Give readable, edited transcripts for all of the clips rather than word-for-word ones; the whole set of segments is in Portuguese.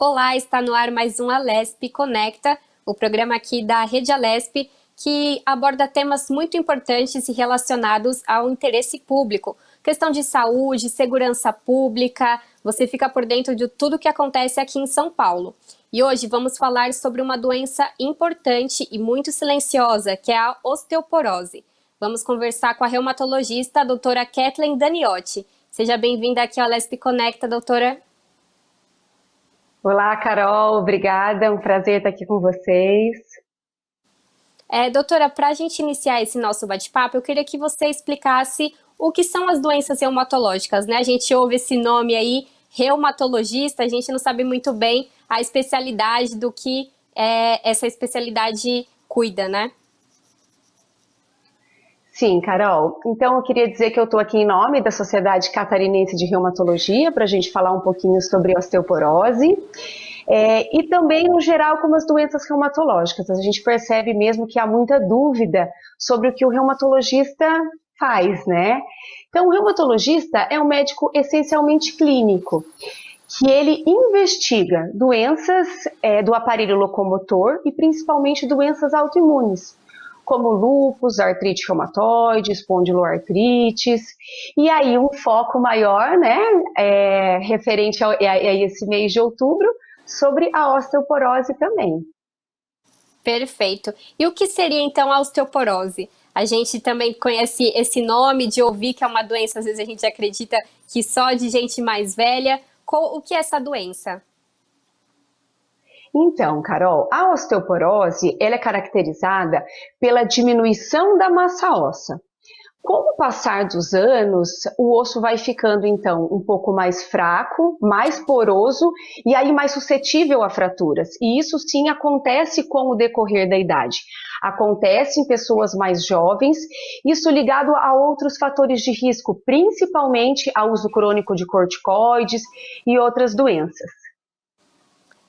Olá, está no ar mais um Alesp Conecta, o programa aqui da Rede Alesp, que aborda temas muito importantes e relacionados ao interesse público. Questão de saúde, segurança pública, você fica por dentro de tudo que acontece aqui em São Paulo. E hoje vamos falar sobre uma doença importante e muito silenciosa, que é a osteoporose. Vamos conversar com a reumatologista, a doutora Kathleen Daniotti. Seja bem-vinda aqui ao Alesp Conecta, doutora. Olá, Carol, obrigada, é um prazer estar aqui com vocês. Doutora, para a gente iniciar esse nosso bate-papo, eu queria que você explicasse o que são as doenças reumatológicas, né? A gente ouve esse nome aí, reumatologista, a gente não sabe muito bem a especialidade do que essa especialidade cuida, né? Sim, Carol, então eu queria dizer que eu estou aqui em nome da Sociedade Catarinense de Reumatologia para a gente falar um pouquinho sobre osteoporose. E também, no geral, como as doenças reumatológicas. A gente percebe mesmo que há muita dúvida sobre o que o reumatologista faz, né? Então, o reumatologista é um médico essencialmente clínico, que ele investiga doenças do aparelho locomotor e principalmente doenças autoimunes, como lúpus, artrite reumatoide, espondiloartrites, e aí um foco maior, né, referente a esse mês de outubro, sobre a osteoporose também. Perfeito. E o que seria então a osteoporose? A gente também conhece esse nome de ouvir que é uma doença, às vezes a gente acredita que só de gente mais velha. O que é essa doença? Então, Carol, a osteoporose ela é caracterizada pela diminuição da massa óssea. Com o passar dos anos, o osso vai ficando, então, um pouco mais fraco, mais poroso e aí mais suscetível a fraturas. E isso sim acontece com o decorrer da idade. Acontece em pessoas mais jovens, isso ligado a outros fatores de risco, principalmente ao uso crônico de corticoides e outras doenças.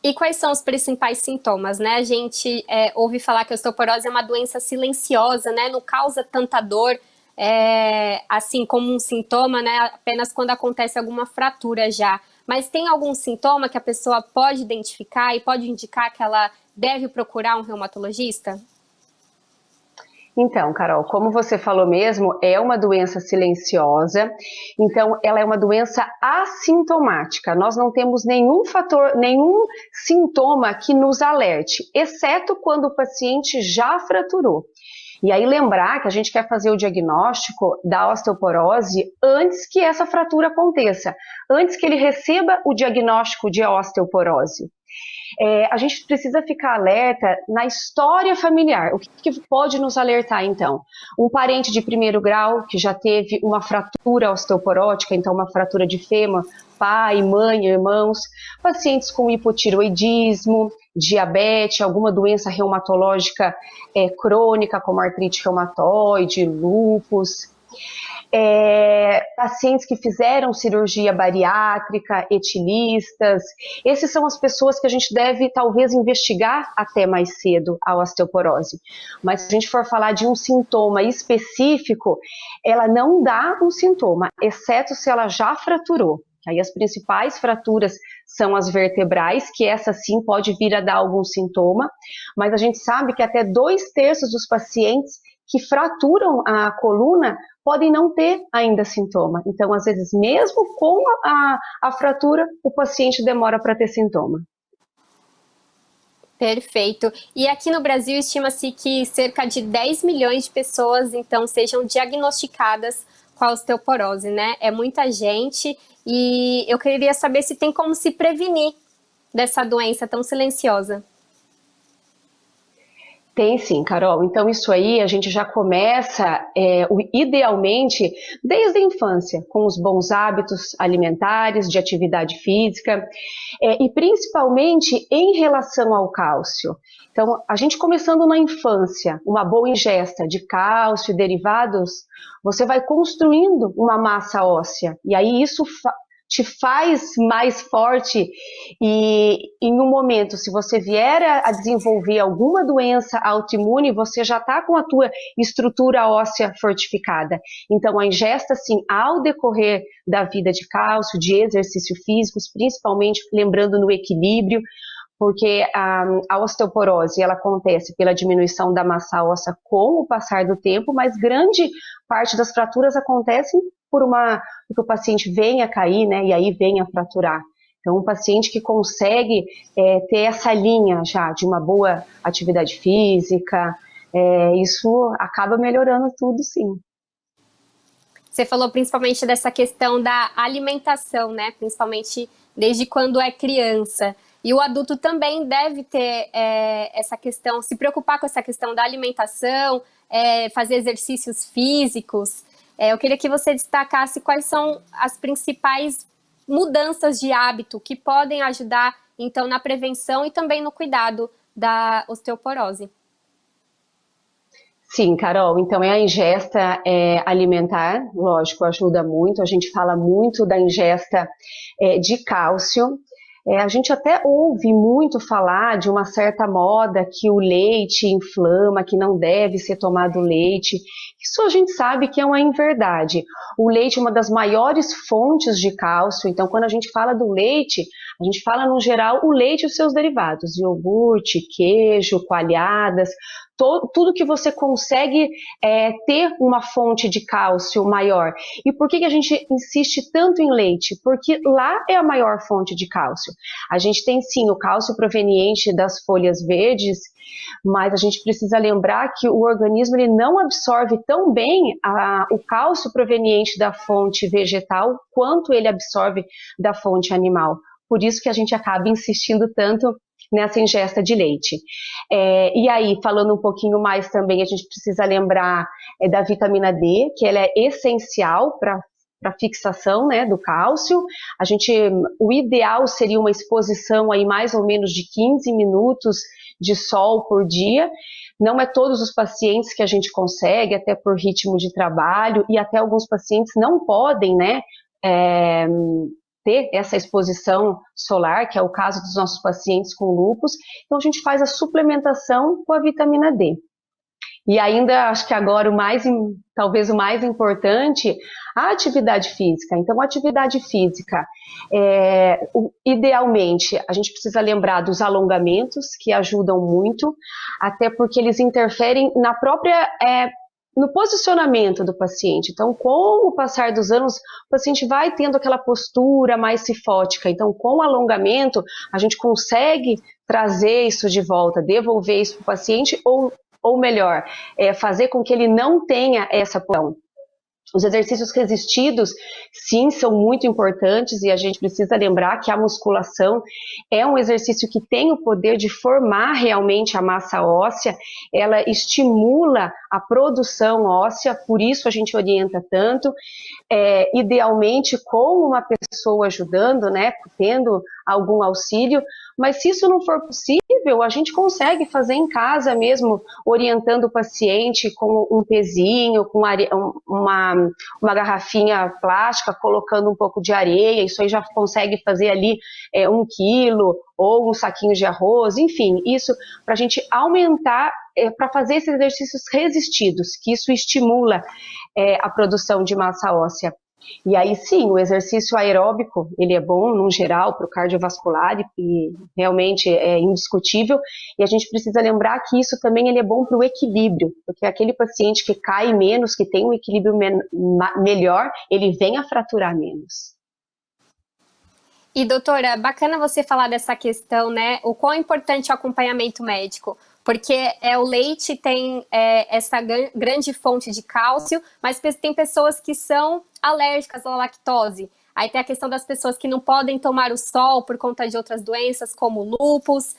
E quais são os principais sintomas, né? A gente ouve falar que a osteoporose é uma doença silenciosa, né? Não causa tanta dor, assim como um sintoma, né? Apenas quando acontece alguma fratura já. Mas tem algum sintoma que a pessoa pode identificar e pode indicar que ela deve procurar um reumatologista? Então, Carol, como você falou mesmo, é uma doença silenciosa, então ela é uma doença assintomática. Nós não temos nenhum fator, nenhum sintoma que nos alerte, exceto quando o paciente já fraturou. E aí lembrar que a gente quer fazer o diagnóstico da osteoporose antes que essa fratura aconteça, antes que ele receba o diagnóstico de osteoporose. A gente precisa ficar alerta na história familiar. O que pode nos alertar, então? Um parente de primeiro grau que já teve uma fratura osteoporótica, então uma fratura de fêmur, pai, mãe, irmãos, pacientes com hipotiroidismo, diabetes, alguma doença reumatológica crônica, como artrite reumatoide, lúpus, pacientes que fizeram cirurgia bariátrica, etilistas. Essas são as pessoas que a gente deve talvez investigar até mais cedo a osteoporose. Mas se a gente for falar de um sintoma específico, ela não dá um sintoma, exceto se ela já fraturou. Aí as principais fraturas são as vertebrais, que essa sim pode vir a dar algum sintoma, mas a gente sabe que até 2/3 dos pacientes que fraturam a coluna podem não ter ainda sintoma. Então, às vezes, mesmo com a fratura, o paciente demora para ter sintoma. Perfeito. E aqui no Brasil estima-se que cerca de 10 milhões de pessoas, então, sejam diagnosticadas com a osteoporose, né? É muita gente e eu queria saber se tem como se prevenir dessa doença tão silenciosa. Tem sim, Carol. Então, isso aí a gente já começa, idealmente, desde a infância, com os bons hábitos alimentares, de atividade física, e principalmente em relação ao cálcio. Então, a gente começando na infância, uma boa ingesta de cálcio e derivados, você vai construindo uma massa óssea, e aí isso te faz mais forte e em um momento, se você vier a desenvolver alguma doença autoimune, você já está com a tua estrutura óssea fortificada. Então, a ingesta, sim, ao decorrer da vida de cálcio, de exercícios físicos, principalmente lembrando no equilíbrio, porque a osteoporose ela acontece pela diminuição da massa óssea com o passar do tempo, mas grande parte das fraturas acontecem porque o paciente vem a cair, né, e aí vem a fraturar. Então, um paciente que consegue ter essa linha já de uma boa atividade física, isso acaba melhorando tudo, sim. Você falou principalmente dessa questão da alimentação, né? Principalmente desde quando é criança. E o adulto também deve ter essa questão, se preocupar com essa questão da alimentação, fazer exercícios físicos. Eu queria que você destacasse quais são as principais mudanças de hábito que podem ajudar, então, na prevenção e também no cuidado da osteoporose. Sim, Carol, então a ingesta alimentar, lógico, ajuda muito. A gente fala muito da ingesta de cálcio. A gente até ouve muito falar de uma certa moda que o leite inflama, que não deve ser tomado leite. Isso a gente sabe que é uma inverdade. O leite é uma das maiores fontes de cálcio, então quando a gente fala do leite, a gente fala no geral o leite e os seus derivados, iogurte, queijo, coalhadas, tudo que você consegue ter uma fonte de cálcio maior. E por que a gente insiste tanto em leite? Porque lá é a maior fonte de cálcio. A gente tem sim o cálcio proveniente das folhas verdes, mas a gente precisa lembrar que o organismo ele não absorve tão bem o cálcio proveniente da fonte vegetal quanto ele absorve da fonte animal. Por isso que a gente acaba insistindo tanto nessa ingesta de leite. E aí, falando um pouquinho mais também, a gente precisa lembrar da vitamina D, que ela é essencial para a fixação, né, do cálcio. O ideal seria uma exposição aí mais ou menos de 15 minutos de sol por dia. Não é todos os pacientes que a gente consegue, até por ritmo de trabalho, e até alguns pacientes não podem, né, ter essa exposição solar, que é o caso dos nossos pacientes com lúpus. Então a gente faz a suplementação com a vitamina D. E ainda, acho que agora talvez o mais importante, a atividade física. Então, a atividade física, idealmente, a gente precisa lembrar dos alongamentos, que ajudam muito, até porque eles interferem no posicionamento do paciente. Então, com o passar dos anos, o paciente vai tendo aquela postura mais cifótica. Então, com o alongamento, a gente consegue trazer isso de volta, devolver isso para o paciente, ou melhor, fazer com que ele não tenha essa posição. Os exercícios resistidos, sim, são muito importantes e a gente precisa lembrar que a musculação é um exercício que tem o poder de formar realmente a massa óssea, ela estimula a produção óssea, por isso a gente orienta tanto, idealmente com uma pessoa ajudando, né, tendo algum auxílio, mas se isso não for possível, a gente consegue fazer em casa mesmo, orientando o paciente com um pezinho, com uma garrafinha plástica, colocando um pouco de areia, isso aí já consegue fazer ali 1 quilo, ou um saquinho de arroz, enfim, isso para a gente aumentar, para fazer esses exercícios resistidos, que isso estimula a produção de massa óssea. E aí sim, o exercício aeróbico, ele é bom, no geral, para o cardiovascular e realmente é indiscutível. E a gente precisa lembrar que isso também ele é bom para o equilíbrio, porque aquele paciente que cai menos, que tem um equilíbrio melhor, ele vem a fraturar menos. E doutora, bacana você falar dessa questão, né? O quão importante é o acompanhamento médico, porque o leite tem essa grande fonte de cálcio, mas tem pessoas que são alérgicas à lactose. Aí tem a questão das pessoas que não podem tomar o sol por conta de outras doenças, como lúpus,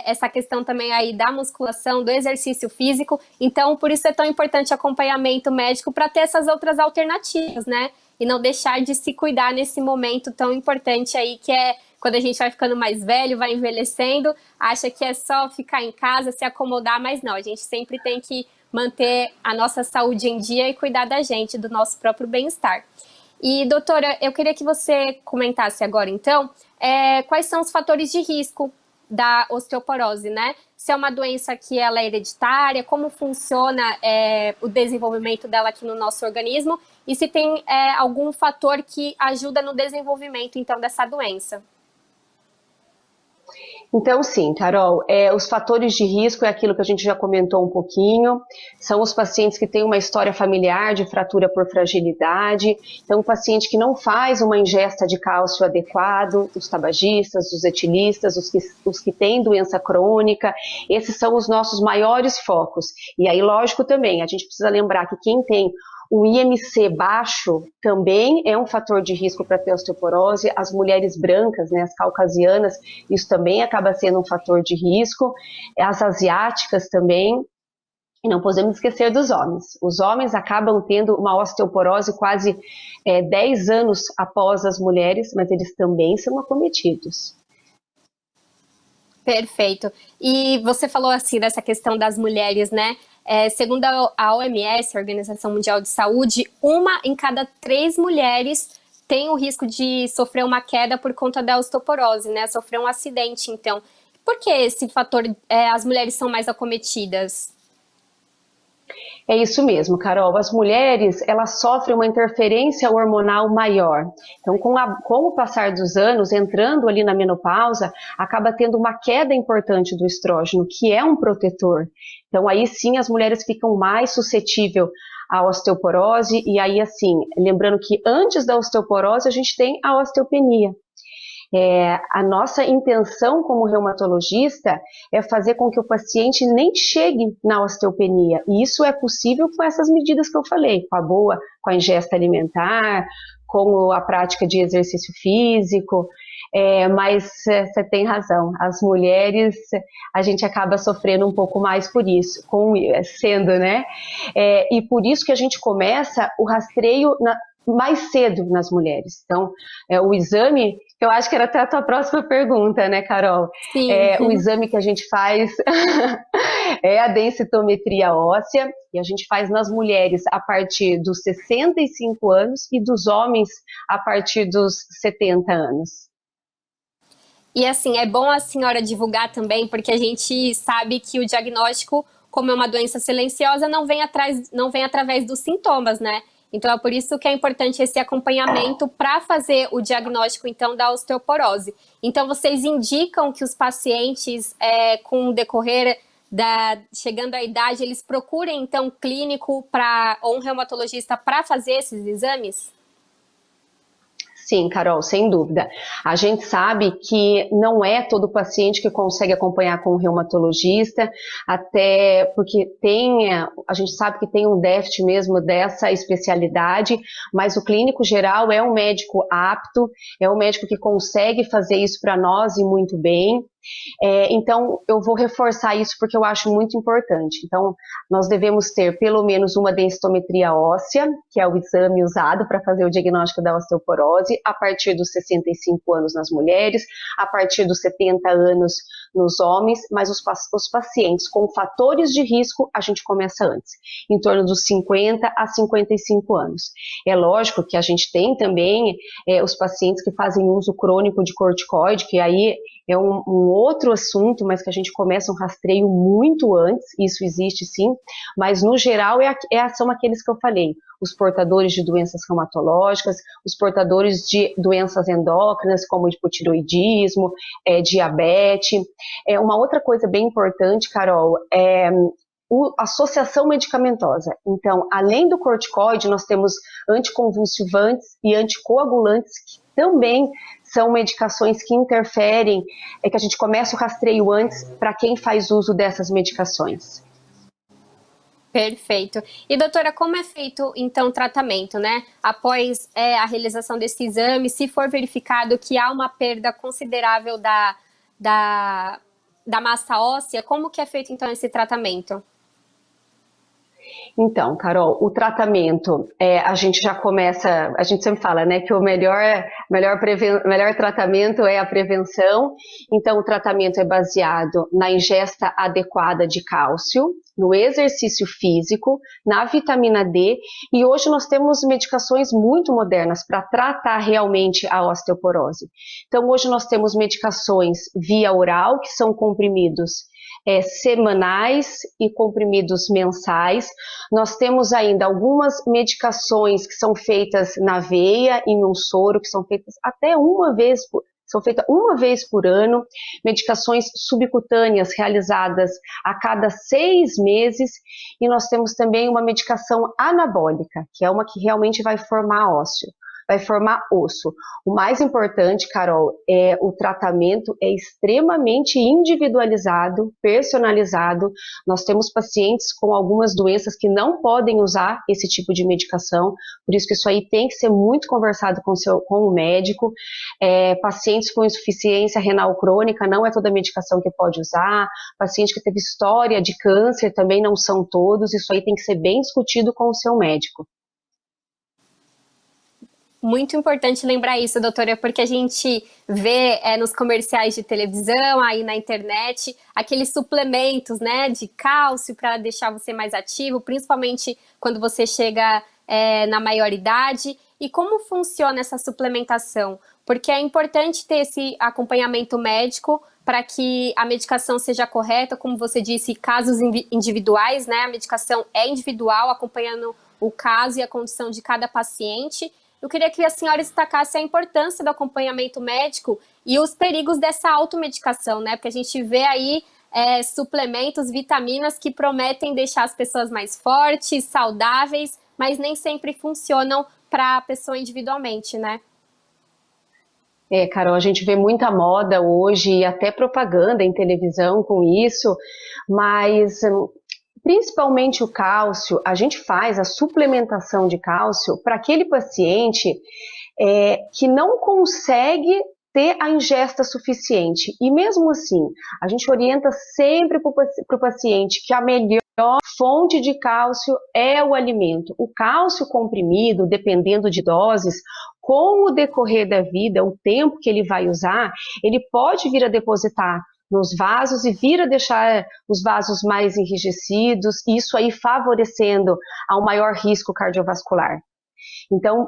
essa questão também aí da musculação, do exercício físico. Então, por isso é tão importante o acompanhamento médico para ter essas outras alternativas, né? E não deixar de se cuidar nesse momento tão importante aí, que é quando a gente vai ficando mais velho, vai envelhecendo, acha que é só ficar em casa, se acomodar, mas não, a gente sempre tem que manter a nossa saúde em dia e cuidar da gente, do nosso próprio bem-estar. E, doutora, eu queria que você comentasse agora, então, quais são os fatores de risco da osteoporose, né? Se é uma doença que ela é hereditária, como funciona o desenvolvimento dela aqui no nosso organismo e se tem algum fator que ajuda no desenvolvimento, então, dessa doença. Então, sim, Carol, os fatores de risco é aquilo que a gente já comentou um pouquinho, são os pacientes que têm uma história familiar de fratura por fragilidade, então o paciente que não faz uma ingesta de cálcio adequado, os tabagistas, os etilistas, os que têm doença crônica, esses são os nossos maiores focos. E aí, lógico também, a gente precisa lembrar que quem tem o IMC baixo também é um fator de risco para ter osteoporose. As mulheres brancas, né, as caucasianas, isso também acaba sendo um fator de risco. As asiáticas também. E não podemos esquecer dos homens. Os homens acabam tendo uma osteoporose quase 10 anos após as mulheres, mas eles também são acometidos. Perfeito. E você falou assim dessa questão das mulheres, né? Segundo a OMS, a Organização Mundial de Saúde, 1 em cada 3 mulheres tem o risco de sofrer uma queda por conta da osteoporose, né? Sofrer um acidente, então. Por que esse fator, as mulheres são mais acometidas? É isso mesmo, Carol. As mulheres, elas sofrem uma interferência hormonal maior. Então, com o passar dos anos, entrando ali na menopausa, acaba tendo uma queda importante do estrógeno, que é um protetor. Então, aí sim, as mulheres ficam mais suscetíveis à osteoporose. E aí, assim, lembrando que antes da osteoporose, a gente tem a osteopenia. A nossa intenção como reumatologista é fazer com que o paciente nem chegue na osteopenia. E isso é possível com essas medidas que eu falei, com a ingesta alimentar, com a prática de exercício físico. Mas você tem razão, as mulheres, a gente acaba sofrendo um pouco mais por isso, né? E por isso que a gente começa o rastreio mais cedo nas mulheres. Então, o exame, eu acho que era até a tua próxima pergunta, né, Carol? Sim. O exame que a gente faz é a densitometria óssea, e a gente faz nas mulheres a partir dos 65 anos e dos homens a partir dos 70 anos. E assim, é bom a senhora divulgar também, porque a gente sabe que o diagnóstico, como é uma doença silenciosa, não vem através dos sintomas, né? Então é por isso que é importante esse acompanhamento para fazer o diagnóstico, então, da osteoporose. Então, vocês indicam que os pacientes, com o decorrer chegando à idade, eles procurem, então, um clínico ou um reumatologista para fazer esses exames? Sim, Carol, sem dúvida. A gente sabe que não é todo paciente que consegue acompanhar com um reumatologista, até porque a gente sabe que tem um déficit mesmo dessa especialidade, mas o clínico geral é um médico apto, é um médico que consegue fazer isso para nós e muito bem. Então, eu vou reforçar isso porque eu acho muito importante. Então, nós devemos ter pelo menos uma densitometria óssea, que é o exame usado para fazer o diagnóstico da osteoporose, a partir dos 65 anos nas mulheres, a partir dos 70 anos nos homens, mas os pacientes com fatores de risco, a gente começa antes, em torno dos 50 a 55 anos. É lógico que a gente tem também os pacientes que fazem uso crônico de corticoide, que aí é um outro assunto, mas que a gente começa um rastreio muito antes, isso existe sim, mas no geral são aqueles que eu falei, os portadores de doenças reumatológicas, os portadores de doenças endócrinas, como hipotireoidismo, diabetes. Uma outra coisa bem importante, Carol, associação medicamentosa. Então, além do corticoide, nós temos anticonvulsivantes e anticoagulantes que também são medicações que interferem, que a gente começa o rastreio antes para quem faz uso dessas medicações. Perfeito. E doutora, como é feito então o tratamento, né? Após a realização desse exame, se for verificado que há uma perda considerável da massa óssea, como que é feito então esse tratamento? Então, Carol, o tratamento, a gente já começa, a gente sempre fala, né, que o melhor tratamento é a prevenção. Então, o tratamento é baseado na ingesta adequada de cálcio, no exercício físico, na vitamina D, e hoje nós temos medicações muito modernas para tratar realmente a osteoporose. Então, hoje nós temos medicações via oral, que são comprimidos semanais e comprimidos mensais. Nós temos ainda algumas medicações que são feitas na veia e no soro, que são feitas até são feitas uma vez por ano, medicações subcutâneas realizadas a cada 6 meses, e nós temos também uma medicação anabólica, que é uma que realmente vai formar ósseo. Vai formar osso. O mais importante, Carol, o tratamento é extremamente individualizado, personalizado. Nós temos pacientes com algumas doenças que não podem usar esse tipo de medicação, por isso que isso aí tem que ser muito conversado com o médico. Pacientes com insuficiência renal crônica, não é toda medicação que pode usar. Paciente que teve história de câncer, também não são todos. Isso aí tem que ser bem discutido com o seu médico. Muito importante lembrar isso, doutora, porque a gente vê nos comerciais de televisão, aí na internet, aqueles suplementos, né, de cálcio para deixar você mais ativo, principalmente quando você chega na maioridade. E como funciona essa suplementação? Porque é importante ter esse acompanhamento médico para que a medicação seja correta, como você disse, casos individuais, né? A medicação é individual, acompanhando o caso e a condição de cada paciente. Eu queria que a senhora destacasse a importância do acompanhamento médico e os perigos dessa automedicação, né? Porque a gente vê aí suplementos, vitaminas que prometem deixar as pessoas mais fortes, saudáveis, mas nem sempre funcionam para a pessoa individualmente, né? Carol, a gente vê muita moda hoje e até propaganda em televisão com isso, mas principalmente o cálcio, a gente faz a suplementação de cálcio para aquele paciente que não consegue ter a ingesta suficiente. E mesmo assim, a gente orienta sempre para o paciente que a melhor fonte de cálcio é o alimento. O cálcio comprimido, dependendo de doses, com o decorrer da vida, o tempo que ele vai usar, ele pode vir a depositar nos vasos e vir a deixar os vasos mais enrijecidos, isso aí favorecendo ao maior risco cardiovascular. Então,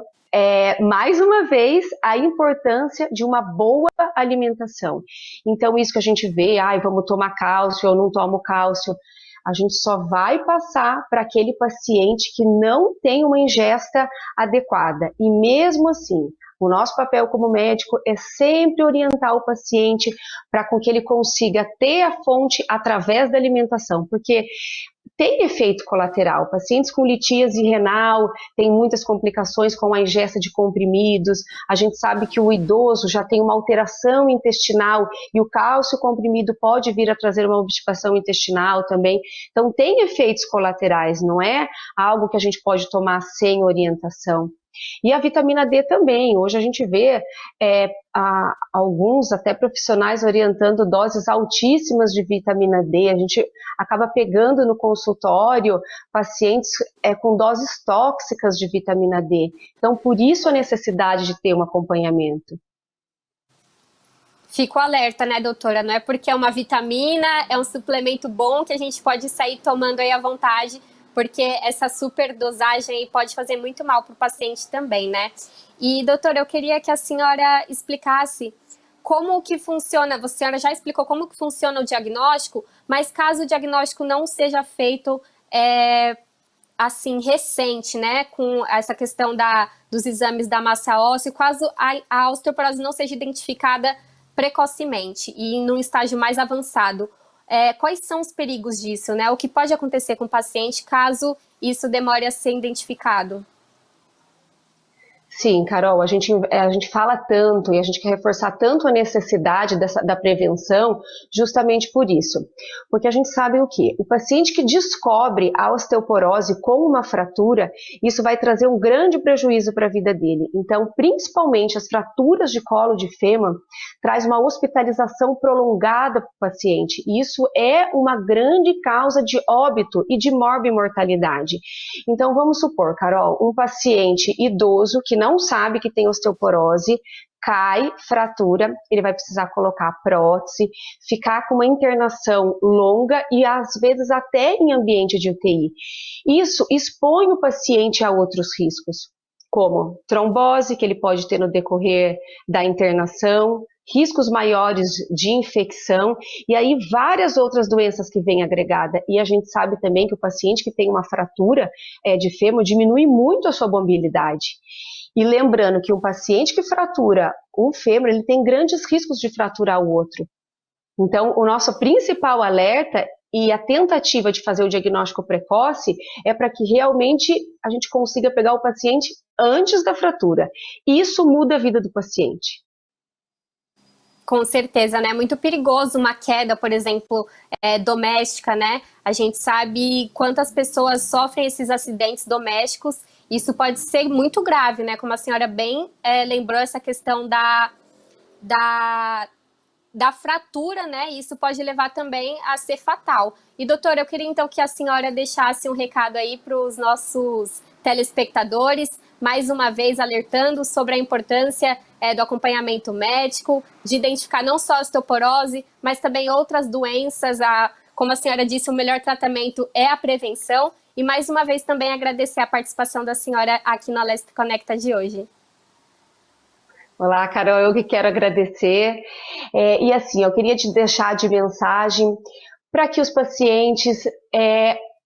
mais uma vez, a importância de uma boa alimentação. Então, isso que a gente vê, vamos tomar cálcio, eu não tomo cálcio, a gente só vai passar para aquele paciente que não tem uma ingesta adequada. E mesmo assim, o nosso papel como médico é sempre orientar o paciente para que ele consiga ter a fonte através da alimentação, porque tem efeito colateral. Pacientes com litíase renal têm muitas complicações com a ingesta de comprimidos. A gente sabe que o idoso já tem uma alteração intestinal e o cálcio comprimido pode vir a trazer uma obstipação intestinal também. Então, tem efeitos colaterais, não é algo que a gente pode tomar sem orientação. E a vitamina D também. Hoje a gente vê alguns até profissionais orientando doses altíssimas de vitamina D. A gente acaba pegando no consultório pacientes com doses tóxicas de vitamina D. Então, por isso a necessidade de ter um acompanhamento. Fico alerta, né, doutora? Não é porque é uma vitamina, é um suplemento bom que a gente pode sair tomando aí à vontade, porque essa superdosagem aí pode fazer muito mal para o paciente também, né? E, doutora, eu queria que a senhora explicasse como que funciona, a senhora já explicou como que funciona o diagnóstico, mas caso o diagnóstico não seja feito assim, recente, né, com essa questão dos exames da massa óssea, caso a osteoporose não seja identificada precocemente e num estágio mais avançado, quais são os perigos disso, né? O que pode acontecer com o paciente caso isso demore a ser identificado? Sim, Carol, a gente fala tanto e a gente quer reforçar tanto a necessidade da prevenção justamente por isso. Porque a gente sabe o quê? O paciente que descobre a osteoporose com uma fratura, isso vai trazer um grande prejuízo para a vida dele. Então, principalmente as fraturas de colo de fêmur, traz uma hospitalização prolongada para o paciente. E isso é uma grande causa de óbito e de morbimortalidade. Então, vamos supor, Carol, um paciente idoso que não sabe que tem osteoporose, cai, fratura, ele vai precisar colocar prótese, ficar com uma internação longa e às vezes até em ambiente de UTI. Isso expõe o paciente a outros riscos, como trombose, que ele pode ter no decorrer da internação, riscos maiores de infecção e aí várias outras doenças que vêm agregada. E a gente sabe também que o paciente que tem uma fratura de fêmur diminui muito a sua mobilidade. E lembrando que um paciente que fratura um fêmur, ele tem grandes riscos de fraturar o outro. Então, o nosso principal alerta e a tentativa de fazer o diagnóstico precoce é para que realmente a gente consiga pegar o paciente antes da fratura. E isso muda a vida do paciente. Com certeza, né? É muito perigoso uma queda, por exemplo, doméstica, né? A gente sabe quantas pessoas sofrem esses acidentes domésticos. Isso pode ser muito grave, né? Como a senhora bem lembrou, essa questão da fratura, né? Isso pode levar também a ser fatal. E, doutora, eu queria então que a senhora deixasse um recado aí para os nossos telespectadores, mais uma vez alertando sobre a importância do acompanhamento médico, de identificar não só a osteoporose, mas também outras doenças. Como a senhora disse, o melhor tratamento é a prevenção. E mais uma vez também agradecer a participação da senhora aqui no Alesp Conecta de hoje. Olá, Carol, eu que quero agradecer. E assim, eu queria te deixar de mensagem para que os pacientes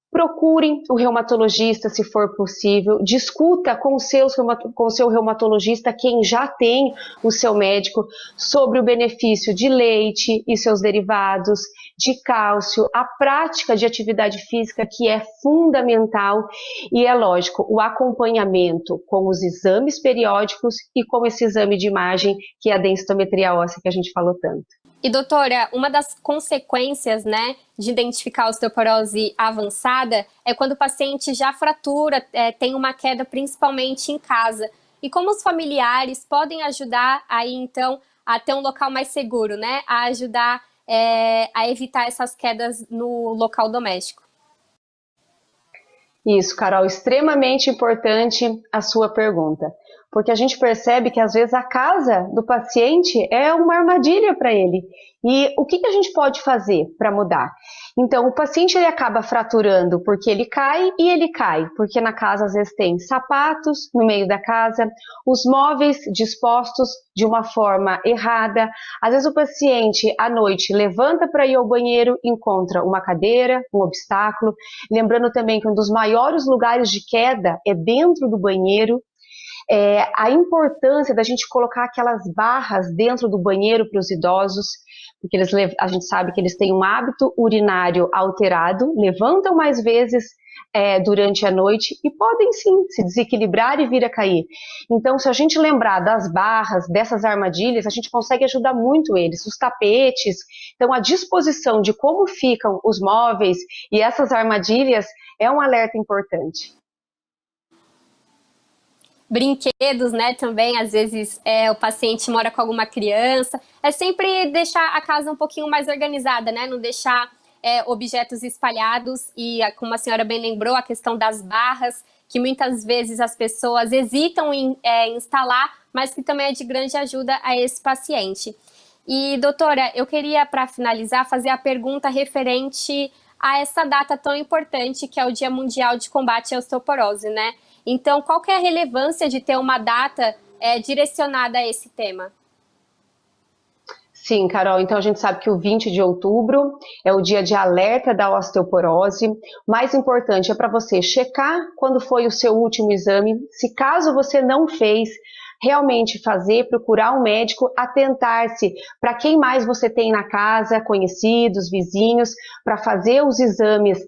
procurem o reumatologista, se for possível, discuta com o seu reumatologista, quem já tem o seu médico, sobre o benefício de leite e seus derivados, de cálcio, a prática de atividade física, que é fundamental, e é lógico, o acompanhamento com os exames periódicos e com esse exame de imagem, que é a densitometria óssea, que a gente falou tanto. E, doutora, uma das consequências, né, de identificar a osteoporose avançada é quando o paciente já fratura, tem uma queda principalmente em casa. E como os familiares podem ajudar aí, então, a ter um local mais seguro, né, a ajudar a evitar essas quedas no local doméstico? Isso, Carol, extremamente importante a sua pergunta, porque a gente percebe que às vezes a casa do paciente é uma armadilha para ele. E o que a gente pode fazer para mudar? Então, o paciente ele acaba fraturando porque ele cai porque na casa às vezes tem sapatos no meio da casa, os móveis dispostos de uma forma errada. Às vezes o paciente à noite levanta para ir ao banheiro, encontra uma cadeira, um obstáculo. Lembrando também que um dos maiores lugares de queda é dentro do banheiro. A importância da gente colocar aquelas barras dentro do banheiro para os idosos, porque a gente sabe que eles têm um hábito urinário alterado, levantam mais vezes durante a noite e podem sim se desequilibrar e vir a cair. Então, se a gente lembrar das barras, dessas armadilhas, a gente consegue ajudar muito eles. Os tapetes, então a disposição de como ficam os móveis e essas armadilhas é um alerta importante. Brinquedos, né, também, às vezes o paciente mora com alguma criança, é sempre deixar a casa um pouquinho mais organizada, né, não deixar objetos espalhados e, como a senhora bem lembrou, a questão das barras, que muitas vezes as pessoas hesitam em instalar, mas que também é de grande ajuda a esse paciente. E, doutora, eu queria, para finalizar, fazer a pergunta referente a essa data tão importante, que é o Dia Mundial de Combate à Osteoporose, né? Então, qual que é a relevância de ter uma data direcionada a esse tema? Sim, Carol, então a gente sabe que o 20 de outubro é o dia de alerta da osteoporose. O mais importante é para você checar quando foi o seu último exame. Se caso você não fez, realmente fazer, procurar um médico, atentar-se para quem mais você tem na casa, conhecidos, vizinhos, para fazer os exames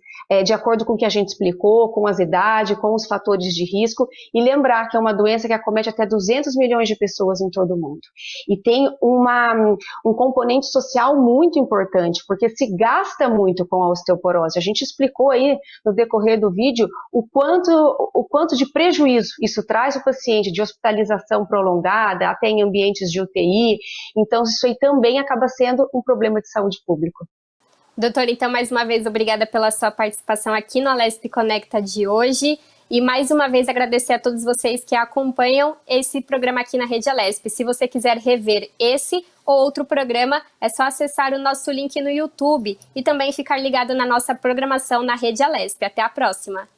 de acordo com o que a gente explicou, com as idades, com os fatores de risco, e lembrar que é uma doença que acomete até 200 milhões de pessoas em todo o mundo. E tem um componente social muito importante, porque se gasta muito com a osteoporose. A gente explicou aí no decorrer do vídeo o quanto de prejuízo isso traz ao paciente, de hospitalização prolongada, até em ambientes de UTI. Então, isso aí também acaba sendo um problema de saúde pública. Doutora, então, mais uma vez, obrigada pela sua participação aqui no Alesp Conecta de hoje. E mais uma vez agradecer a todos vocês que acompanham esse programa aqui na Rede Alesp. Se você quiser rever esse ou outro programa, é só acessar o nosso link no YouTube e também ficar ligado na nossa programação na Rede Alesp. Até a próxima!